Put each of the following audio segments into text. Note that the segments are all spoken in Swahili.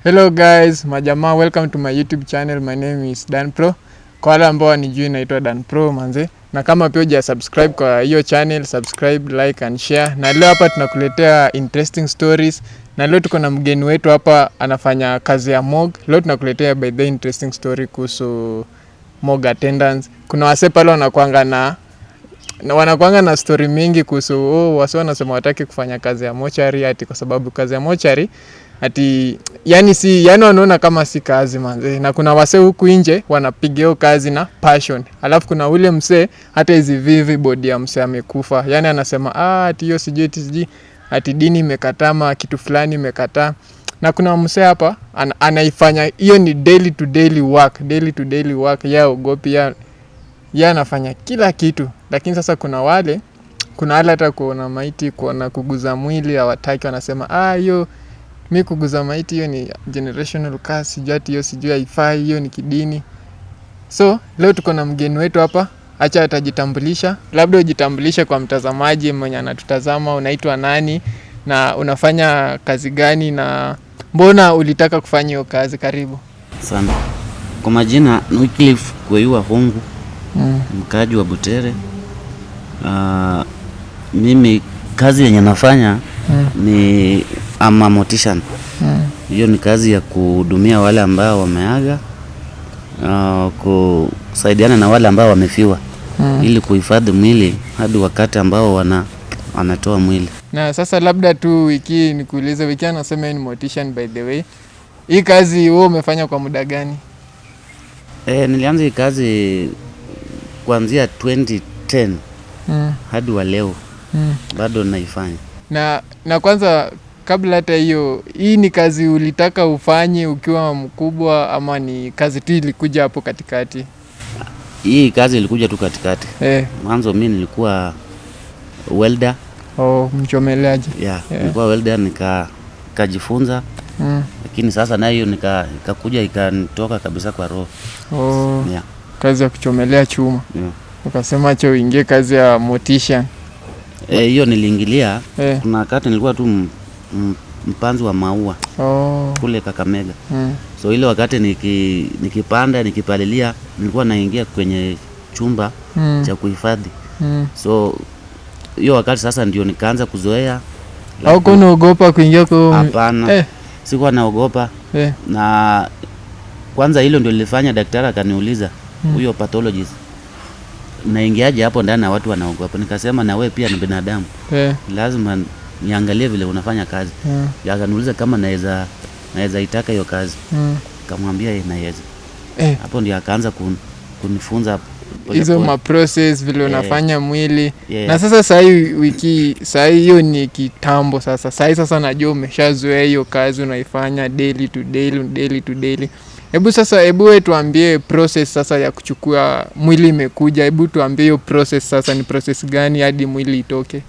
Hello guys, majamaa, welcome to my YouTube channel. My name is Dan Pro. Kwa wale ambao wanijui naitwa Dan Pro manze. Na kama pia huja subscribe kwa hiyo channel, subscribe, like and share. Na leo hapa tunakuletea interesting stories. Na leo tuko na mgeni wetu hapa anafanya kazi ya morgue. Leo tunakuletea by the interesting story kuhusu morgue attendance. Kuna wase pale wanakuanga na story mingi kuhusu wase wanasema wataki kufanya kazi ya mochari ati kwa sababu kazi ya mochari ati yani wanaona kama si kazi manze. Na kuna wase huku nje wanapiga hiyo kazi na passion. Alafu kuna ule mse hata hizi vivi body ya mse amekufa. Yani anasema ati hiyo sijui ati dini imekataa kitu fulani imekataa. Na kuna mse hapa anaifanya hiyo ni daily to daily work. Ya ogopi ya anafanya kila kitu. Lakini sasa kuna wale hata kuona maiti, kuona kuguza mwili hawataki, wanasema hiyo mi kuguza maiti hiyo ni generational curse, sijui haifai, hiyo ni kidini. So leo tuko na mgeni wetu hapa, acha atajitambulisha. Labda ujitambulishe kwa mtazamaji mwenye anatutazama, unaitwa nani na unafanya kazi gani na mbona ulitaka kufanya hiyo kazi? Karibu sana. Kwa majina Wycliffe Kweiwa Hungu, mkaji wa Butere. Mimi kazi yenye nafanya ni ama mortician. Hiyo ni kazi ya kuhudumia wale ambao wameaga, kusaidiana na wale ambao wamefiwa, ili kuhifadhi mwili hadi wakati ambao wanatoa mwili. Na sasa labda tu Wiki nikuulize, Wiki anasema ni mortician by the way. Hii kazi wewe umefanya kwa muda gani? Nilianza hii kazi kuanzia 2010 hadi wa leo bado naifanya. Na kwanza kabla hata hiyo, hii ni kazi ulitaka ufanye ukiwa mkubwa ama ni kazi tu ilikuja hapo katikati? Hii kazi ilikuja tu katikati. Mwanzo mimi nilikuwa welder. Mchomeleaji. Nilikuwa welder nikajifunza. Lakini sasa na hiyo nikakuja ikanitoka kabisa kwa roho. Kazi ya kuchomelea chuma. Ukasema acha uingie kazi ya mortician. Hiyo niliingilia. Kuna wakati nilikuwa tu mpanzi wa maua kule Kakamega. So ile wakati nikipanda nikipalilia nilikuwa naingia kwenye chumba cha kuhifadhi. So hiyo wakati sasa ndio nikaanza kuzoea. Au unaogopa kuingia kwa? Hapana. Sikuwa naogopa. Na kwanza hilo ndio lilifanya daktari akaniuliza, huyo pathologist, naingiaje hapo ndani na watu wanaogopa? Nikasema na wewe pia ni binadamu. Lazima niangalie vile unafanya kazi. Akaniuliza kama naweza itaka hiyo kazi. Nikamwambia naweza. Hapo ndio akaanza kunifunza hizo process vile unafanya mwili. Na sasa sasa hiyo ni kitambo sasa. Sasa najua umeshazoea hiyo kazi unaifanya daily to daily. Hebu wewe tuambie process sasa ya kuchukua mwili imekuja. Hebu tuambie hiyo process sasa ni process gani hadi mwili itoke?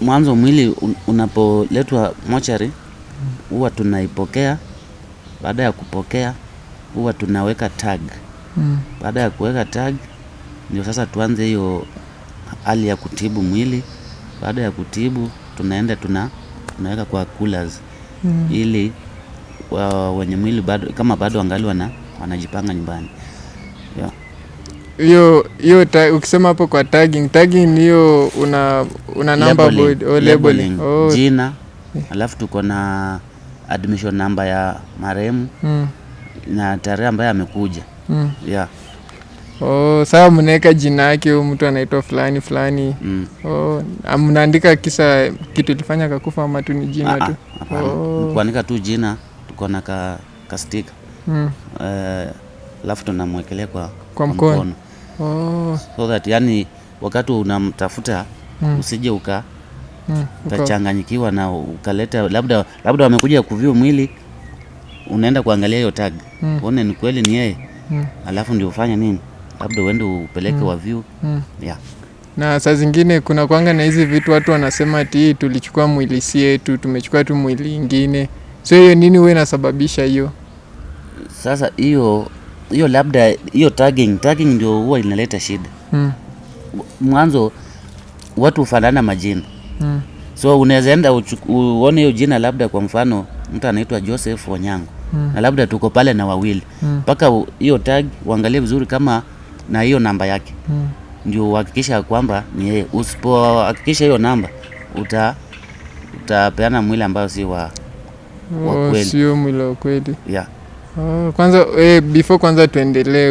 Mwanzo mwili unapoletwa mochari huwa tunaipokea. Baada ya kupokea huwa tunaweka tag. Baada ya kuweka tag ndio sasa tuanze hiyo hali ya kutibu mwili. Baada ya kutibu tunaenda tunaweka kwa coolers, ili wenye mwili bado kama bado angali wanajipanga nyumbani. Hiyo ukisema hapo kwa tagging hiyo una number board au labeling. Jina, alafu tuko na admission number ya marehemu na tarehe ambayo amekuja. Sasa mnaweka jina yake, huyo mtu anaitwa fulani. Mnaandika kisa kitu ilifanya akakufa ama tu ni jina tu? Kuandika tu jina, tuko na ka sticker. Alafu tunamwekelea kwa mkono. So that yani wakati unamtafuta usije ukachanganyikiwa na ukaleta labda wamekuja kuview mwili, unaenda kuangalia hiyo tag uone ni kweli ni yeye. Alafu ndio ufanye nini, labda uende upeleke wa view. Na saa zingine kuna kuanga na hizi vitu watu wanasema ati tulichukua mwili si yetu, tumechukua tu mwili ingine. So hiyo nini wewe inasababisha hiyo? Sasa hiyo labda hiyo tagging ndio huwa inaleta shida. Mwanzo watu hufanana majina. So unaweza enda uone hiyo jina, labda kwa mfano mtu anaitwa Joseph Onyango na labda tuko pale na wawili mpaka hiyo tag uangalie vizuri kama na hiyo namba yake ndio uhakikisha kwamba ni yeye. Usipohakikisha hiyo namba utapeana mwili ambao si wa kweli. Sio mwili wa kweli. Yeah. Kwanza before kwanza tuendelee,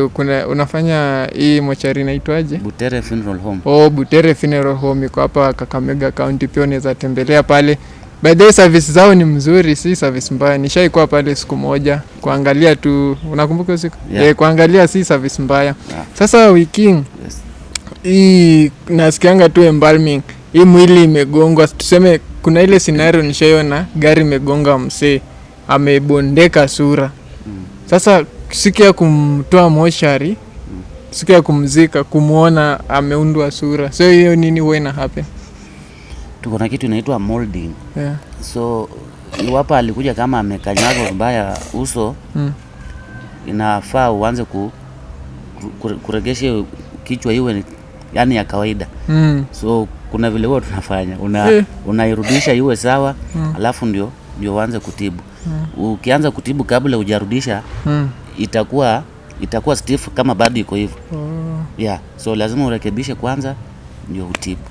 unafanya hii mochari inaitwaje? Butere Funeral Home. Butere Funeral Home iko hapa Kakamega County, pia unaweza tembelea pale. By the way, service zao ni mzuri, si service mbaya. Nishaikuwa pale siku moja kuangalia tu, unakumbuka siku? Yeah. Kuangalia si service mbaya. Yeah. Sasa Wiking, hii nasikianga tu embalming. Hii mwili imegongwa, tuseme kuna ile scenario nishaiona, gari imegonga msee, amebondeka sura. Sasa siku ya kumtoa mochari, siku ya kumzika, kumuona ameundwa sura. So hiyo nini huwa ina happen? Tuko na kitu inaitwa molding. Yeah. So iwapo alikuja kama amekanyaga vibaya uso, inafaa uanze kuregesha kichwa iwe yani ya kawaida. So kuna vile huwa tunafanya unairudisha iwe sawa, alafu ndio uanze kutibu. Ukianza kutibu kabla hujarudisha itakuwa stiff kama bado iko hivyo. Yeah, so lazima urekebishe kwanza ndio utibu.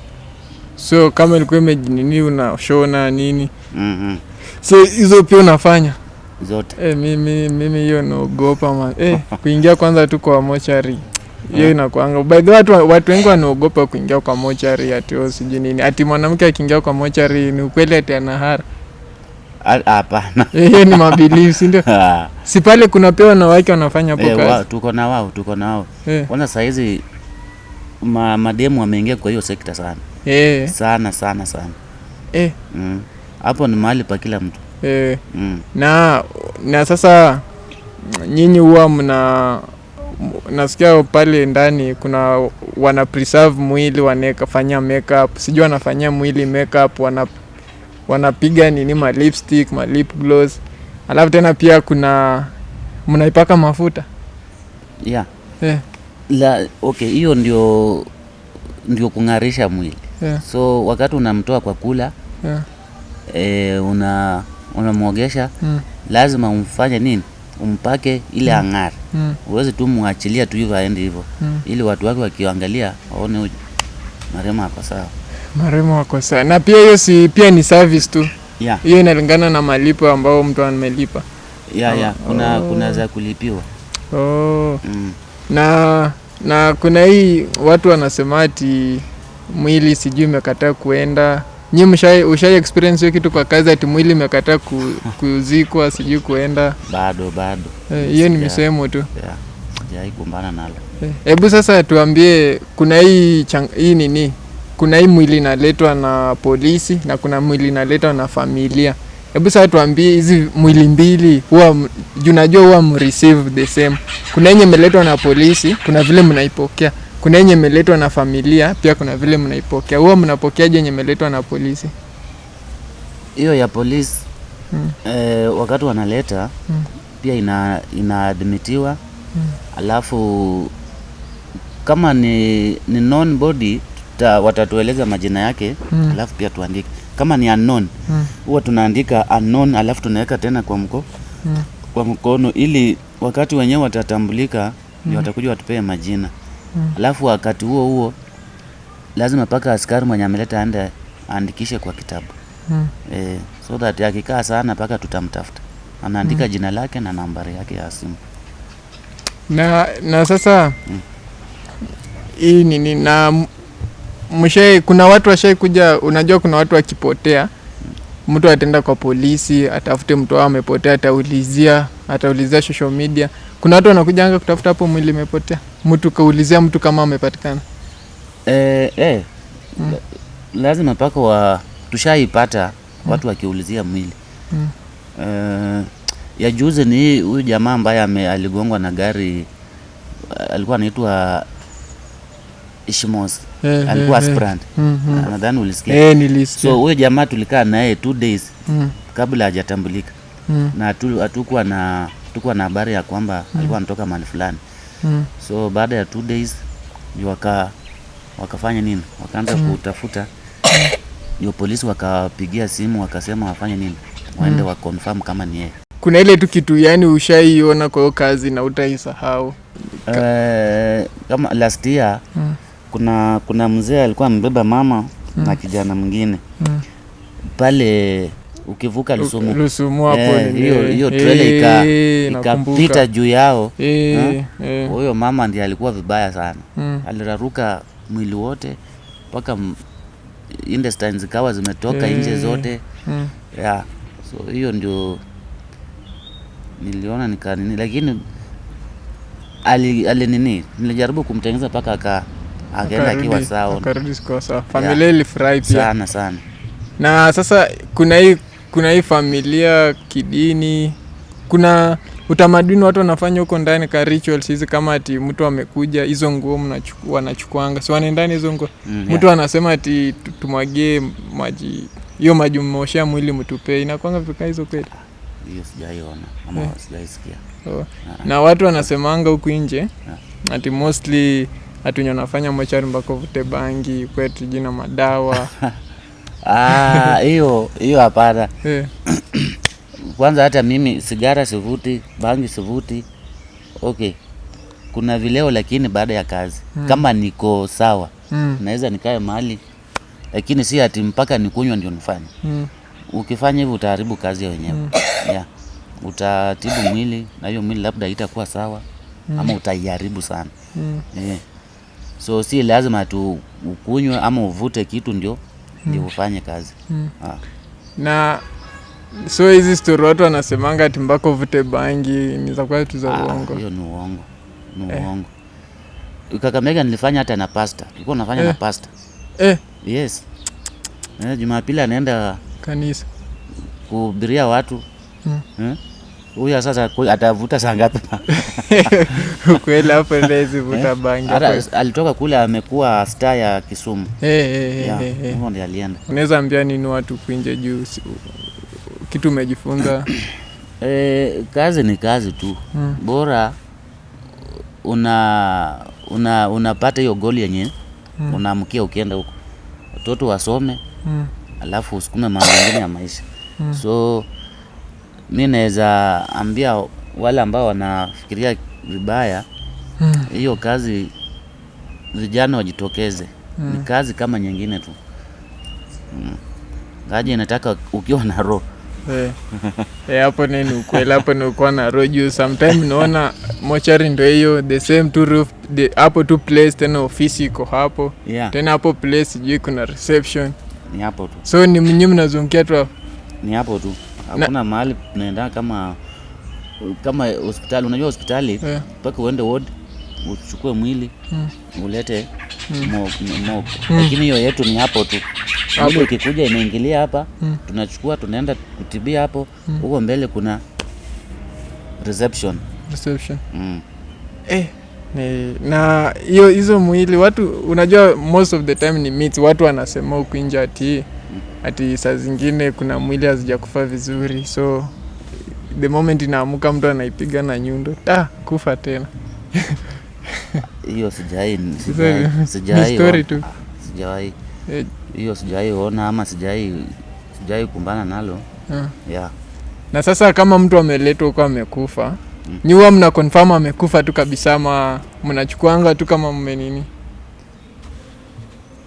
So kama ilikuwa imejinini unashona nini? So hizo pia unafanya? Zote. Mimi hiyo naogopa man. Kuingia kwanza tu kwa mochari. Hiyo inakuanga. By the way, watu wengi wanaogopa kuingia kwa mochari ati sijui nini. Ati mwanamke akiingia kwa mochari ni ukweli ati anahara. Hapana. Hiyo ni mabeliefs ndio. Si pale kuna pia wanawake wanafanya hapo kazi. Tuko na wao. Kwanza saa hizi mademu wameingia kwa hiyo sekta sana. Sana. Hapo ni mahali pa kila mtu. Na sasa nyinyi huwa nasikia pale ndani kuna wana preserve mwili, wanafanya makeup, sijui wanafanyia mwili makeup, wanapiga nini ma lipstick, ma lip gloss. Alafu tena pia kuna mnaipaka mafuta. Yeah. Okay, hiyo ndio kung'arisha mwili. So wakati unamtoa kwa kula, unamwogesha, lazima umfanye nini? Umpake ile ang'ara. Uweze tu muachilia tu hivyo aende hivyo. Ili watu wake wakiangalia waone huyu marehemu ako sawa. Marehemu wako sawa. Na pia hiyo si pia ni service tu. Yeah. Hiyo inalingana na malipo ambao mtu amelipa. Yeah. Kuna za kulipiwa. Na kuna hii watu wanasema ati mwili sijui imekataa kuenda. Nyinyi ushai experience hiyo kitu kwa kazi ati mwili imekataa kuzikwa sijui kuenda? Bado. Hiyo ni misemo tu. Yeah. Sijaikumbana nalo. Hebu sasa tuambie, kuna hii nini? Kuna hii mwili inaletwa na polisi na kuna mwili inaletwa na familia. Hebu sasa tuambie hizi mwili mbili huwa unajua huwa mreceive the same. Kuna yenye imeletwa na polisi, kuna vile mnaipokea. Kuna yenye imeletwa na familia, pia kuna vile mnaipokea. Huwa mnapokeaje yenye imeletwa na polisi? Hiyo ya polisi wakati wanaleta pia inaadmitiwa. Alafu kama ni non body watatueleza majina yake. Alafu pia tuandike. Kama ni unknown, huwa tunaandika unknown, alafu tunaweka tena kwa mkono ili wakati wenyewe watatambulika ndio watakuja watupee majina. Alafu wakati huo lazima paka askari mwenye ameleta aende aandikishe kwa kitabu. So that akikaa sana paka tutamtafuta. Anaandika jina lake na nambari yake ya simu. Na sasa hii nini na kuna watu washai kuja, unajua kuna watu wakipotea, mtu ataenda kwa polisi, atafute mtu wao amepotea, ataulizia social media. Kuna watu wanakuja anga kutafuta hapo mwili imepotea. Mtu kaulizia mtu kama amepatikana. Lazima paka tushaipata watu wakiulizia mwili. Ya juzi ni huyu jamaa ambaye aligongwa na gari, alikuwa anaitwa Ishmos. Alikuwa aspirant. Nadhani ulisikia. Nilisikia. So huyo jamaa tulikaa naye 2 days kabla hajatambulika. Na hatukuwa na habari ya kwamba alikuwa anatoka mahali fulani. So baada ya 2 days wakafanya nini? Wakaanza kutafuta. Ndio polisi wakapigia simu wakasema wafanye nini? waende wa confirm kama ni yeye. Kuna ile tu kitu yani ushaiona kwa hiyo kazi na utaisahau. Kama last year kuna mzee alikuwa mbeba mama na kijana mwingine pale ukivuka Lusumu hapo hiyo trailer ikapita juu yao. Huyo mama ndiye alikuwa vibaya sana. Aliraruka mwili wote mpaka intestines zikawa zimetoka nje zote. Yeah. So hiyo ndio niliona nikanini, lakini nilijaribu kumtengeneza mpaka akaenda akiwa sawa. Akarudi kwa sawa. Familia ilifurahi pia sana. Na sasa kuna hii familia kidini, kuna utamaduni watu wanafanya huko ndani ka rituals hizi, kama ati mtu amekuja hizo nguo wanachukuanga, so wanaendani hizo nguo mtu anasema ati tumwagie maji, hiyo maji mmoshea mwili mtupe, inakuanga vika hizo kweli? Hiyo sijaiona ama sijaisikia. Na watu wanasemanga huku nje ati mostly atunyo nafanya mochari mpaka vute bangi kwetu jina madawa. Hiyo hapana. Kwanza hata mimi sigara sivuti, bangi sivuti. Okay. Kuna vileo lakini baada ya kazi. Kama niko sawa, naweza nikae mahali, lakini si ati mpaka nikunywa ndio nifanye. Ukifanya hivyo utaharibu kazi ya wenyewe. Yeah. Utatibu mwili na hiyo mwili labda haitakuwa sawa ama utaiharibu sana. So si lazima tu ukunywe ama uvute kitu ndio ufanye kazi. Na so hizi story watu wanasemanga ati mpaka uvute bangi ni za kweli tu za uongo? Hiyo ni uongo. Kakamega nilifanya hata na pasta. Nilikuwa nafanya na pasta. Yes. Jumapili anaenda kanisa kuhubiria watu. Huyu sasa atavuta saa ngapi? Kweli hapo ndezi vuta bangi. Alitoka kule amekuwa star ya Kisumu. Huyo ndiye alienda. Unaweza ambia nini watu kuinje juu kitu umejifunza? Kazi ni kazi tu. Bora unapata hiyo goal yenye unaamkia ukienda huko. Watoto wasome, alafu usukume mambo mengine ya maisha. So mimi naweza ambia wale ambao wanafikiria vibaya, hiyo kazi vijana wajitokeze. Ni kazi kama nyingine tu. Ngaje inataka ukiwa na roho. Hapo nini ukweli, hapo ni uko na roho juu. Sometimes naona mochari ndio hiyo the same two roof, hapo tu place, tena ofisi iko hapo. Tena hapo place sijui kuna reception. Ni hapo tu. So ni mnyinyi mnazungukia tu hapo. Ni hapo tu. Hakuna mahali tunaenda kama hospitali. Unajua hospitali mpaka uende ward uchukue mwili ulete mob. Lakini hiyo yetu ni hapo tu. Mwili ikikuja inaingilia hapa, tunachukua tunaenda kutibia hapo. Huko mbele kuna reception. Na hizo mwili watu, unajua most of the time ni meat, watu wanasema huku nje ati saa zingine kuna mwili hazijakufa vizuri, so the moment inaamuka mtu anaipiga na nyundo kufa tena. Hiyo sijai story tu. Sijai. Hiyo sijai ona ama sijai kumbana nalo. Na sasa kama mtu ameletwa huko amekufa, nyuwa mna confirm amekufa tu kabisa ama mnachukuanga tu kama mmenini?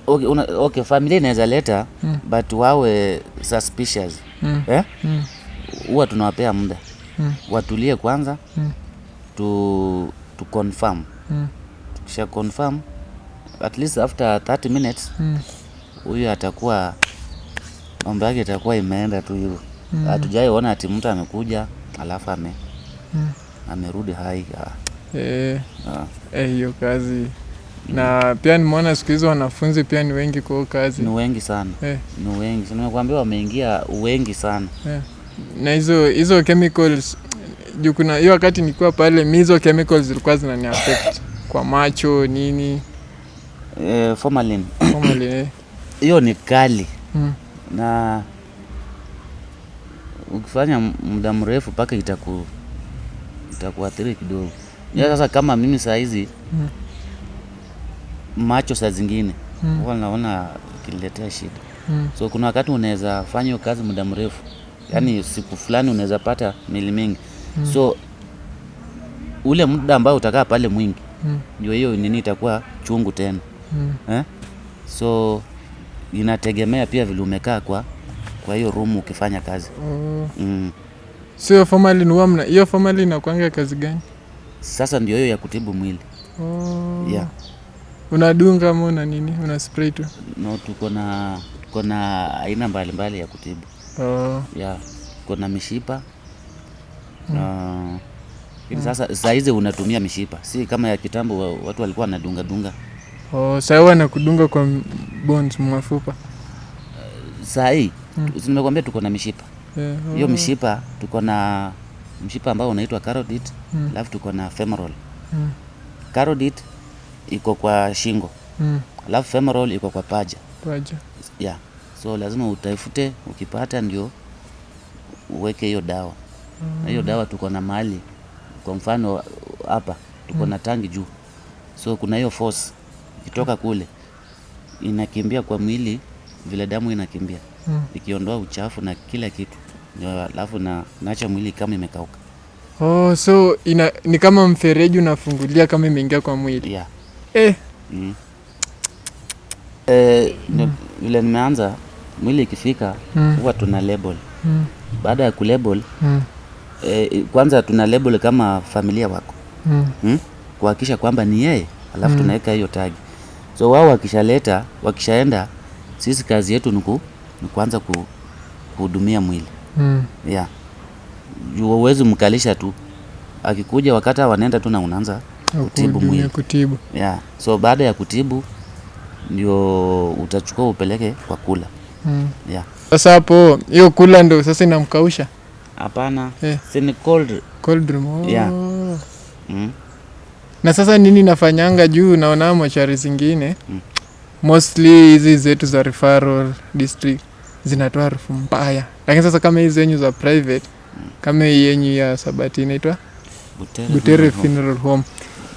Okay, familia inaweza leta but wawe suspicious. Huwa tunawapea muda. Watulie kwanza. To confirm. Tukisha confirm at least after 30 minutes huyu atakuwa mambo yake itakuwa imeenda tu hivyo. Hatujaiona ati mtu amekuja alafu amerudi hai. Hiyo kazi. Na pia nimeona siku hizo wanafunzi pia ni wengi kwa kazi. Ni wengi sana. Ni wengi. Nimekuambia wameingia wengi sana. Na hizo chemicals, juu kuna hiyo wakati nilikuwa pale, hizo chemicals zilikuwa zinani affect kwa macho nini. Formalin. Hiyo ni kali. Na ukifanya muda mrefu paka itakuathiri kidogo. Sasa kama mimi saa hizi macho saa zingine huwa naona kiniletea shida. So kuna wakati unaweza fanya hiyo kazi muda mrefu yani siku fulani unaweza pata mili mingi. So ule muda ambao utakaa pale mwingi ndio hiyo nini itakuwa chungu tena. So inategemea pia vile umekaa kwa hiyo room ukifanya kazi. So formally hiyo formally inakuanga kazi gani? Sasa ndio hiyo ya kutibu mwili. Yeah. Unadunga ama una nini? Una spray tu? No, tuko na aina mbalimbali ya kutibu. Yeah. Kuna mishipa. Sasa hizi unatumia mishipa. Si kama ya kitambo watu walikuwa wanadunga. Sasa wanakudunga kwa bones mwafupa. Saa hii nimekwambia tuko na mishipa. Hiyo mishipa tuko na mshipa ambao unaitwa carotid, alafu tuko na femoral. Carotid iko kwa shingo. Alafu femoral iko kwa paja. Yeah. So lazima utafute, ukipata ndio uweke hiyo dawa. Na hiyo dawa tuko na mahali, kwa mfano hapa tuko na tangi juu. So kuna hiyo force ikitoka kule inakimbia kwa mwili vile damu inakimbia. Ikiondoa uchafu na kila kitu. Alafu naacha mwili kama imekauka. So ni kama mfereji unafungulia kama imeingia kwa mwili. Yeah. Vile nimeanza mwili ikifika huwa tuna label. Baada ya kulabel kwanza tuna label kama familia wako. Kuhakikisha kwamba ni yeye, alafu tunaweka hiyo tagi. So wao wakishaenda sisi kazi yetu ni kuanza kuhudumia mwili. Yeah. Huwezi mkalisha tu. Akikuja wakati wanaenda tu na unaanza kutibu mwili. Yeah. So baada ya kutibu ndio utachukua upeleke kwa kula. Yeah. Sasa hapo hiyo kula ndo sasa inamkausha? Hapana. Si ni cold room. Yeah. Na sasa nini nafanyanga juu naona mochari zingine mostly hizi zetu za referral district zinatoa harufu mbaya. Lakini sasa kama hizi zenyu za private kama yenyu ya Sabati inaitwa Butere Funeral Home.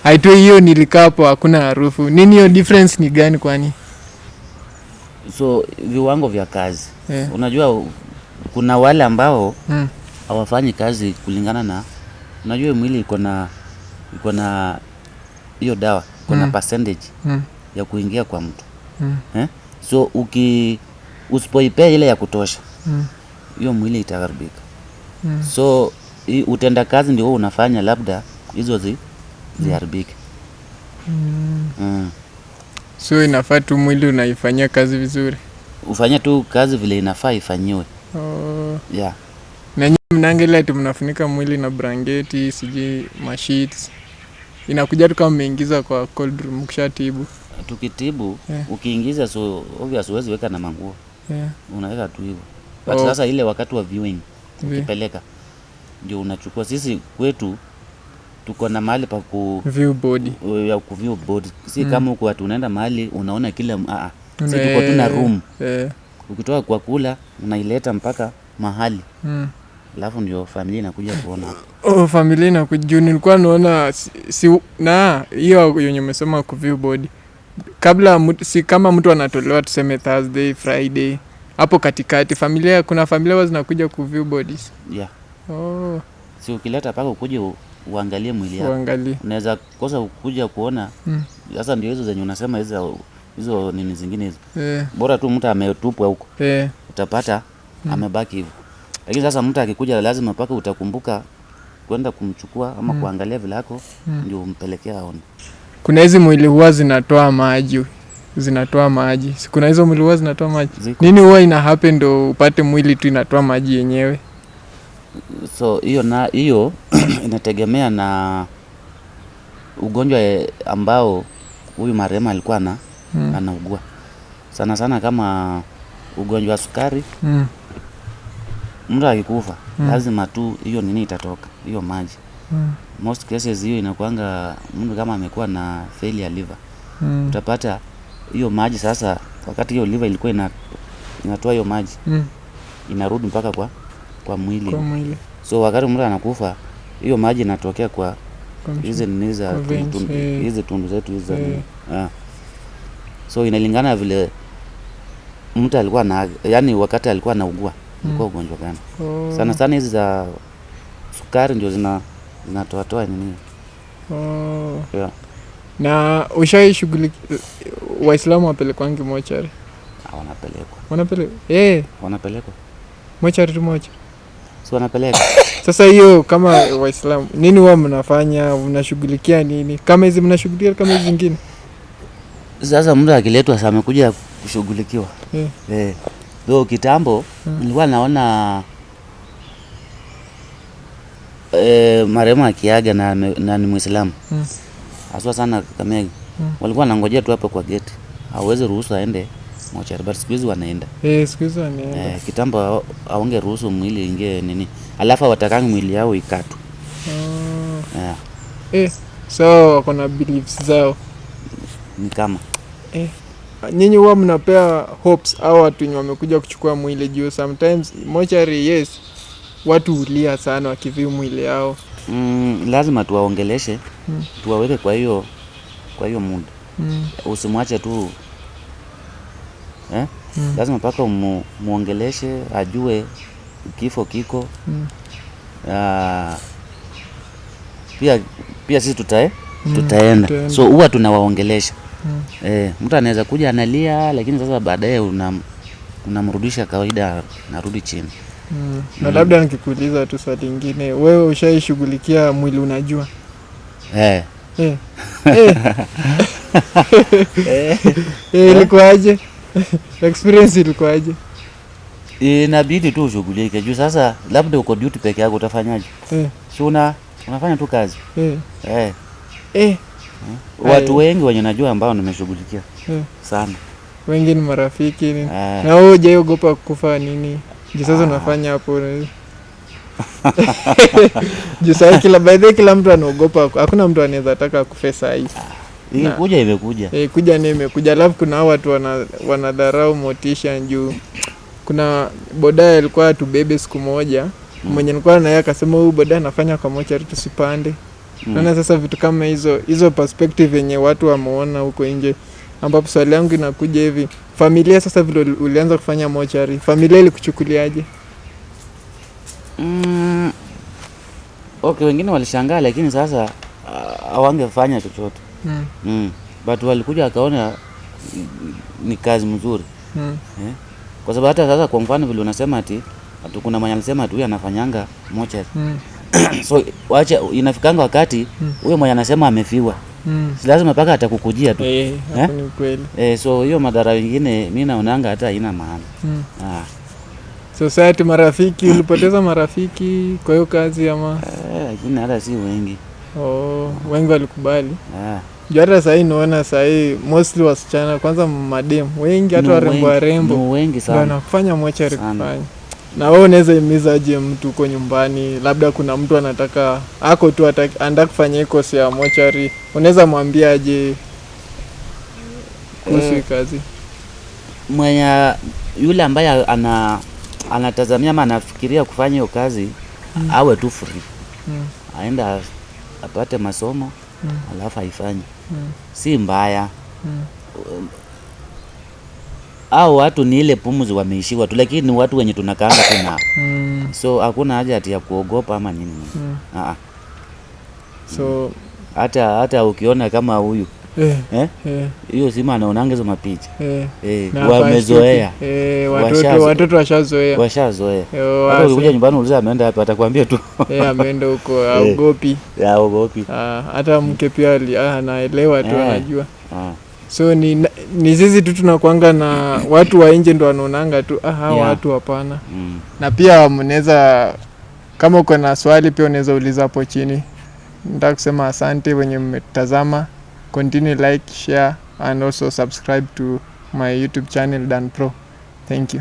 Haitoi hiyo, nilikaa hapo hakuna harufu. Nini hiyo difference ni gani kwani? So viwango vya kazi. Unajua kuna wale ambao hawafanyi kazi kulingana na, unajua mwili iko na hiyo dawa, kuna percentage ya kuingia kwa mtu. So usipoipea ile ya kutosha hiyo mwili itaharibika. So utenda kazi ndio unafanya labda hizo ziharibike. So inafaa tu mwili unaifanyia kazi vizuri. Ufanye tu kazi vile inafaa ifanyiwe. Yeah. Na nyinyi mnaangalia ati mnafunika mwili na blanketi, siji mashits. Inakuja tu kama umeingiza kwa cold room ukishatibu. Tukitibu, ukiingiza so obvious huwezi weka na manguo. Unaweka tu hivyo. But sasa ile wakati wa viewing ukipeleka ndio unachukua. Sisi kwetu tuko na mahali pa view body. Ya kuview body. Si kama huko watu unaenda mahali unaona kila sisi tuko tu na room. Ukitoka kwa kula unaileta mpaka mahali. Alafu ndio familia inakuja kuona hapo. Familia inakuja. Nilikuwa naona na hiyo yenye umesema kuview body. Kabla si kama mtu anatolewa tuseme Thursday, Friday. Hapo katikati kuna familia zinakuja kuview bodies. Yeah. Si ukileta paka ukuje uangalie mwili yako. Unaweza kosa ukuja kuona. Sasa ndio hizo zenye unasema hizo nini zingine hizo. Bora tu mtu ametupwa huko. Utapata amebaki hivyo. Lakini sasa mtu akikuja lazima paka utakumbuka kwenda kumchukua ama kuangalia vile yako ndio umpelekea aone. Kuna hizi mwili huwa zinatoa maji. Kuna hizo mwili huwa zinatoa maji. Nini huwa ina happen ndo upate mwili tu inatoa maji yenyewe? So hiyo inategemea na ugonjwa ambao huyu marehemu alikuwa anaugua. Sana sana kama ugonjwa wa sukari. Mtu akikufa lazima tu hiyo nini itatoka, hiyo maji. Most cases hiyo inakuanga mtu kama amekuwa na failure liver. Utapata hiyo maji sasa wakati hiyo liver ilikuwa inatoa hiyo maji inarudi mpaka kwa mwili. So wakati mtu anakufa hiyo maji inatokea kwa hizi nini za hizi tundu zetu hizo. So inalingana vile mtu alikuwa yani wakati alikuwa anaugua ilikuwa ugonjwa gani. Oh. Sana sana hizi za sukari ndio zinatoa nini. Oh. Yeah. Na ushai shughuli Waislamu wapelekwangi mochari? Wanapelekwa mochari tu moja. Si wanapeleka. Sasa hiyo kama Waislamu nini huwa mnafanya, mnashughulikia nini? Kama hizi mnashughulikia kama hizi zingine? Sasa mtu akiletwa sasa amekuja kushughulikiwa. Though kitambo nilikuwa naona marehemu akiaga na ni Muislamu. Haswa sana Kakamega. Walikuwa wanangojea tu hapo kwa gate. Hawezi ruhusu aende mochari, but siku hizi wanaenda. Siku hizi wanaenda. Kitambo aonge ruhusu mwili ingie nini. Alafu watakangi mwili yao ikatwe. So wako na beliefs zao. Ni kama nyinyi huwa mnapea hopes au watu wenye wamekuja kuchukua mwili juu sometimes mochari, yes, watu hulia sana wakiviu mwili yao. Lazima tuwaongeleshe, tuwaweke kwa hiyo muda. Usimwache tu lazima paka muongeleshe, ajue kifo kiko. Pia sisi tutaenda. So huwa tunawaongelesha. Mtu anaweza kuja analia, lakini sasa baadaye unamrudisha kawaida, narudi chini. Na labda nikikuuliza tu swali lingine, wewe ushaishughulikia mwili unajua? Ilikuwaje? Experience ilikuwaje? Inabidi tu ushughulike juu sasa labda uko duty peke yako utafanyaje? Si unafanya tu kazi. Watu wengi wenye najua ambao nimeshughulikia sana. Wengi ni marafiki ni. Na wewe hujaogopa kufa nini? Juu sasa unafanya hapo. Juu sasa kila mtu anaogopa. Hakuna mtu anaweza taka kufa saa hii. Imekuja. Kuja ni imekuja. Alafu kuna watu wanadharau motisha juu. Kuna boda alikuwa tubebe siku moja. Mwenye nilikuwa na yeye akasema huyu boda anafanya kwa mochari tusipande. Naona sasa vitu kama hizo perspective yenye watu wameona huko nje, ambapo swali yangu inakuja hivi, familia sasa vile ulianza kufanya mochari, familia ilikuchukuliaje? Okay, wengine walishangaa lakini sasa hawangefanya chochote. But walikuja akaona ni kazi mzuri. Kwa sababu hata sasa kwa mfano vile unasema ati kuna mwenye alisema ati huyu anafanyanga mochari. So wacha inafikanga wakati huyo mwenye anasema amefiwa. Si lazima paka atakukujia tu. Hapo ni kweli. So hiyo madhara mengine mimi naonanga hata haina maana. Society, marafiki, ulipoteza marafiki kwa hiyo kazi ama? Lakini hata si wengi. Wengi walikubali. Juu hata sahii naona sahii mostly wasichana, kwanza madem wengi, hata warembo wengi sana wanafanya mochari kufanya. Na wewe unaweza himiza aje mtu uko nyumbani, labda kuna mtu anataka ako tu anataka kufanya kosi ya mochari, unaweza mwambia aje kuhusu kazi? Mwenye yule ambaye anatazamia ama anafikiria kufanya hiyo kazi, awe tu free. Aenda apate masomo, alafu aifanye. Si mbaya. Au watu ni ile pumzi wameishiwa tu, lakini ni watu wenye tunakaanga tu nao. So hakuna haja ati ya kuogopa ama nini. So hata ukiona kama huyu hiyo sima anaonanga hizo mapicha. Wamezoea. Watoto washazoea. Hata ukikuja nyumbani uliza ameenda wapi, atakwambia tu ameenda huko, haogopi. Hata mke pia anaelewa tu, anajua. So ni sisi tu tunakuanga na watu wa nje ndo wanaonanga tu watu hapana. Na pia mnaweza, kama uko na swali pia unaweza uliza hapo chini. Nataka kusema asante wenye mmetazama. Continue like, share and also subscribe to my YouTube channel Dan Pro. Thank you.